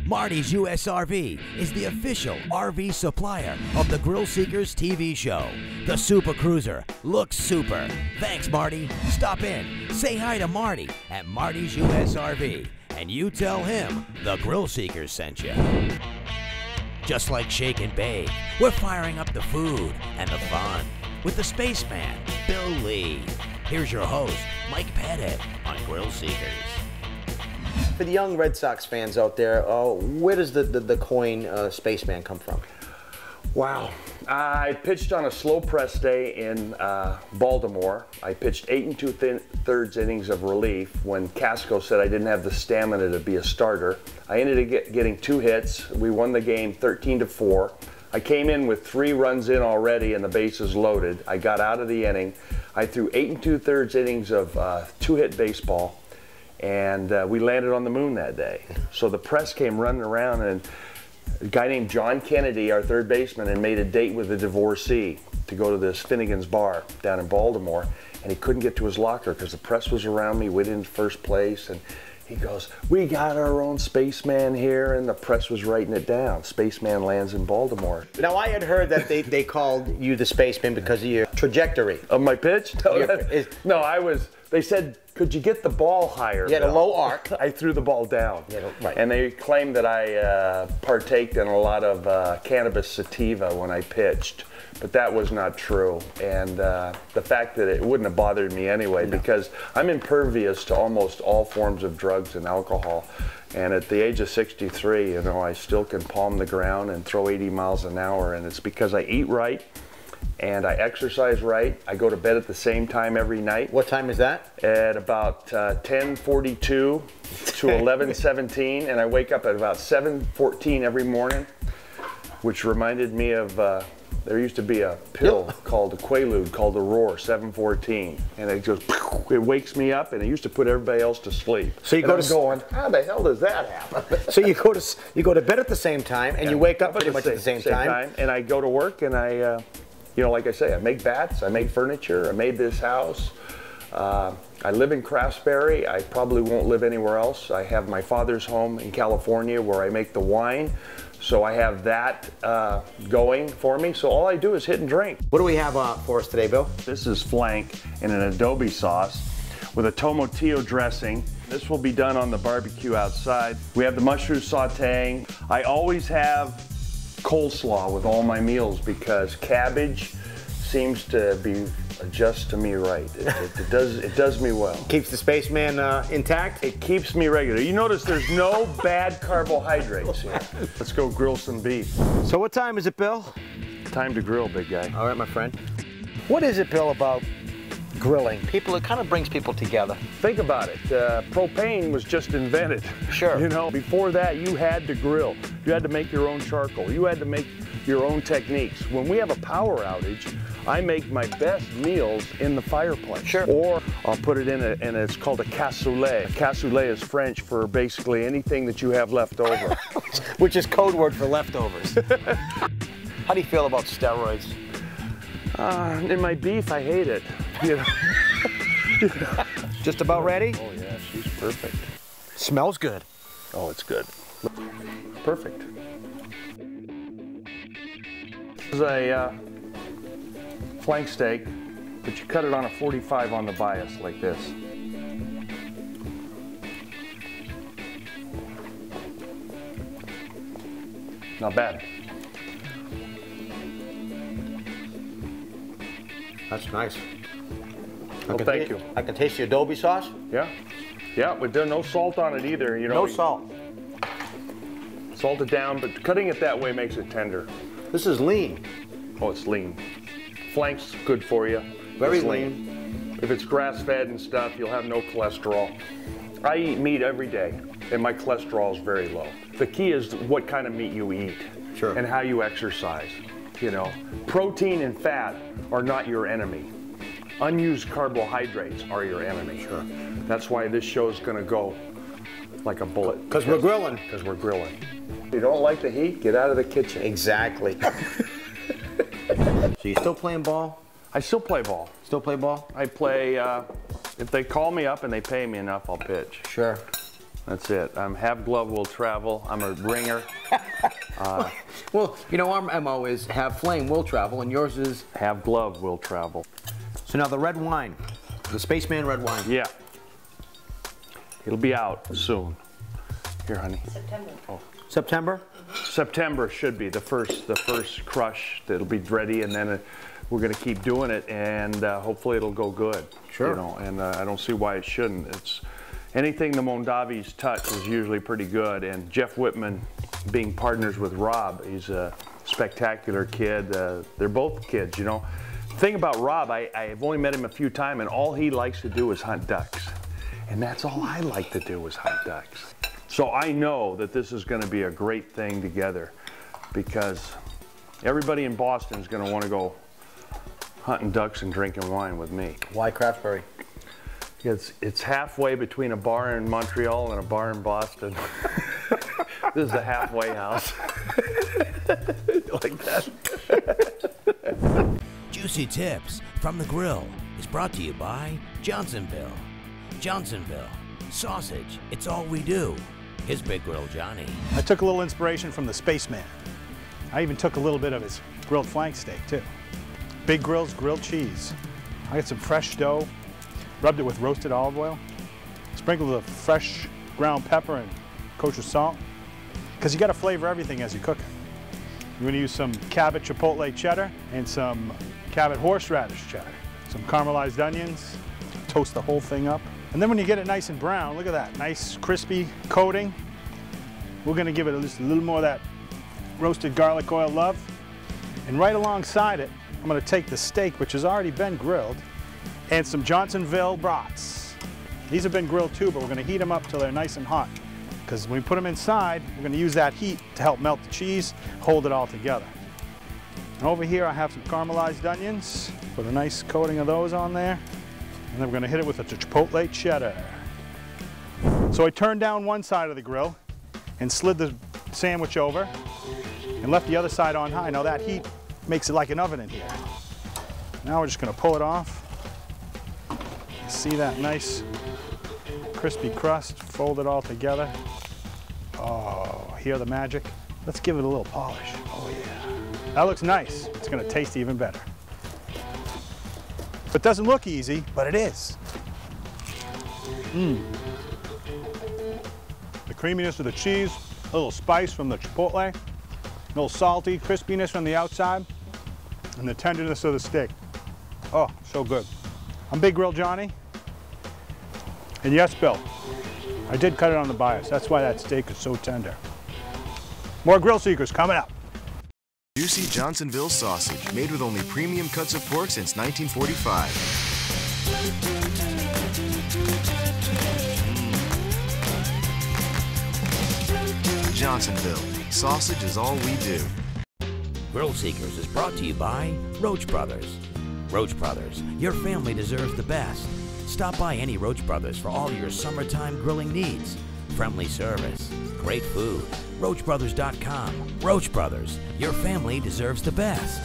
Marty's USRV is the official RV supplier of the Grill Seekers TV show. The Super Cruiser looks super. Thanks, Marty. Stop in, say hi to Marty at Marty's USRV, and you tell him the Grill Seekers sent you. Just like Shake and Bake, we're firing up the food and the fun with the Spaceman Bill Lee. Here's your host, Mike Petit on Grill Seekers. For the young Red Sox fans out there, where does the coin Spaceman come from? Wow. I pitched on a slow press day in Baltimore. I pitched 8 2/3 innings of relief when Casco said I didn't have the stamina to be a starter. I ended up getting 2 hits. We won the game 13-4. I came in with 3 runs in already and the bases loaded. I got out of the inning. I threw 8 2/3 innings of 2-hit baseball, and we landed on the moon that day. So the press came running around, and a guy named John Kennedy, our third baseman, and made a date with a divorcee to go to this Finnegan's Bar down in Baltimore, and he couldn't get to his locker because the press was around me, waiting in first place, and he goes, "We got our own Spaceman here," and the press was writing it down. Spaceman lands in Baltimore. Now, I had heard that they called you the Spaceman because of your trajectory. Of my pitch? No, they said, "Could you get the ball higher?" You had a low arc. I threw the ball down. Right. And they claimed that I partaked in a lot of cannabis sativa when I pitched, but that was not true. And the fact that it wouldn't have bothered me anyway, because I'm impervious to almost all forms of drugs and alcohol. And at the age of 63, you know, I still can palm the ground and throw 80 miles an hour, and it's because I eat right and I exercise right. I go to bed at the same time every night. What time is that? At about 10:42 to 11:17, and I wake up at about 7:14 every morning, which reminded me of there used to be a pill called a Quaalude called the Roar 714, and it goes, it wakes me up, and it used to put everybody else to sleep. So you go to going, how the hell does that happen? So you go to bed at the same time, and you wake up pretty much at the same time. And I go to work, and I. You know, like I say, I make bats, I make furniture, I made this house. I live in Craftsbury. I probably won't live anywhere else. I have my father's home in California where I make the wine. So I have that going for me. So all I do is hit and drink. What do we have for us today, Bill? This is flank in an adobe sauce with a tomatillo dressing. This will be done on the barbecue outside. We have the mushroom sauteing. I always have coleslaw with all my meals because cabbage seems to be just to me right. It does me well. Keeps the Spaceman intact? It keeps me regular. You notice there's no bad carbohydrates here. Let's go grill some beef. So what time is it, Bill? Time to grill, big guy. All right, my friend. What is it, Bill, about grilling? It kind of brings people together. Think about it. Propane was just invented. Sure. You know, before that, you had to grill. You had to make your own charcoal. You had to make your own techniques. When we have a power outage, I make my best meals in the fireplace. Sure. Or I'll put it in and it's called a cassoulet. A cassoulet is French for basically anything that you have left over. Which is code word for leftovers. How do you feel about steroids? In my beef, I hate it. You know? Just about ready? Oh yeah, she's perfect. Smells good. Oh, it's good. Perfect. This is a flank steak, but you cut it on a 45 on the bias like this. Not bad. That's nice. Well, thank you. I can taste the adobe sauce. Yeah. Yeah, but there's no salt on it either. You know, No salt. Salt it down, but cutting it that way makes it tender. This is lean. Oh, it's lean. Flank's good for you. Very It's lean. If it's grass-fed and stuff, you'll have no cholesterol. I eat meat every day, and my cholesterol is very low. The key is what kind of meat you eat. Sure. And how you exercise. You know, protein and fat are not your enemy. Unused carbohydrates are your enemy. Sure. That's why this show's gonna go like a bullet. Because we're grilling. Because we're grilling. If you don't like the heat, get out of the kitchen. Exactly. So you still playing ball? I still play ball. Still play ball? I play, if they call me up and they pay me enough, I'll pitch. Sure. That's it. Have glove will travel. I'm a ringer. Well, you know, our MO is have flame will travel, and yours is? Have glove will travel. So now the red wine, the Spaceman red wine. Yeah. It'll be out soon. Here, honey. September. Oh. September? September should be the first crush. It'll be ready, and then we're going to keep doing it, and hopefully it'll go good. Sure. You know, and I don't see why it shouldn't. It's anything the Mondavis touch is usually pretty good. And Jeff Whitman, being partners with Rob, he's a spectacular kid. They're both kids, you know. The thing about Rob, I've only met him a few times, and all he likes to do is hunt ducks. And that's all I like to do is hunt ducks. So I know that this is going to be a great thing together, because everybody in Boston is going to want to go hunting ducks and drinking wine with me. Why Craftsbury? It's halfway between a bar in Montreal and a bar in Boston. This is a halfway house. Like that. Juicy Tips from the Grill is brought to you by Johnsonville. Johnsonville, sausage, it's all we do. His Big Grill Johnny. I took a little inspiration from the Spaceman. I even took a little bit of his grilled flank steak too. Big Grill's grilled cheese. I got some fresh dough, rubbed it with roasted olive oil, sprinkled with fresh ground pepper and kosher salt, because you got to flavor everything as you cook it. You're going to use some Cabot Chipotle cheddar and some Cabot horseradish cheddar, some caramelized onions, toast the whole thing up. And then when you get it nice and brown, look at that, nice crispy coating. We're going to give it just a little more of that roasted garlic oil love. And right alongside it, I'm going to take the steak, which has already been grilled, and some Johnsonville brats. These have been grilled too, but we're going to heat them up till they're nice and hot, because when we put them inside, we're going to use that heat to help melt the cheese, hold it all together. And over here I have some caramelized onions, put a nice coating of those on there, and then we're going to hit it with a Chipotle cheddar. So I turned down one side of the grill and slid the sandwich over and left the other side on high. Now that heat makes it like an oven in here. Now we're just going to pull it off. See that nice crispy crust, fold it all together. Oh, hear the magic? Let's give it a little polish. Oh yeah. That looks nice. It's going to taste even better. It doesn't look easy, but it is. The creaminess of the cheese, a little spice from the chipotle, a little salty, crispiness from the outside, and the tenderness of the steak. Oh, so good. I'm Big Grill Johnny. And yes, Bill, I did cut it on the bias. That's why that steak is so tender. More Grill Seekers coming up. Juicy Johnsonville sausage, made with only premium cuts of pork since 1945. Johnsonville, sausage is all we do. Grill Seekers is brought to you by Roach Brothers. Roach Brothers, your family deserves the best. Stop by any Roach Brothers for all your summertime grilling needs. Friendly service, great food. RoachBrothers.com. Roach Brothers, your family deserves the best.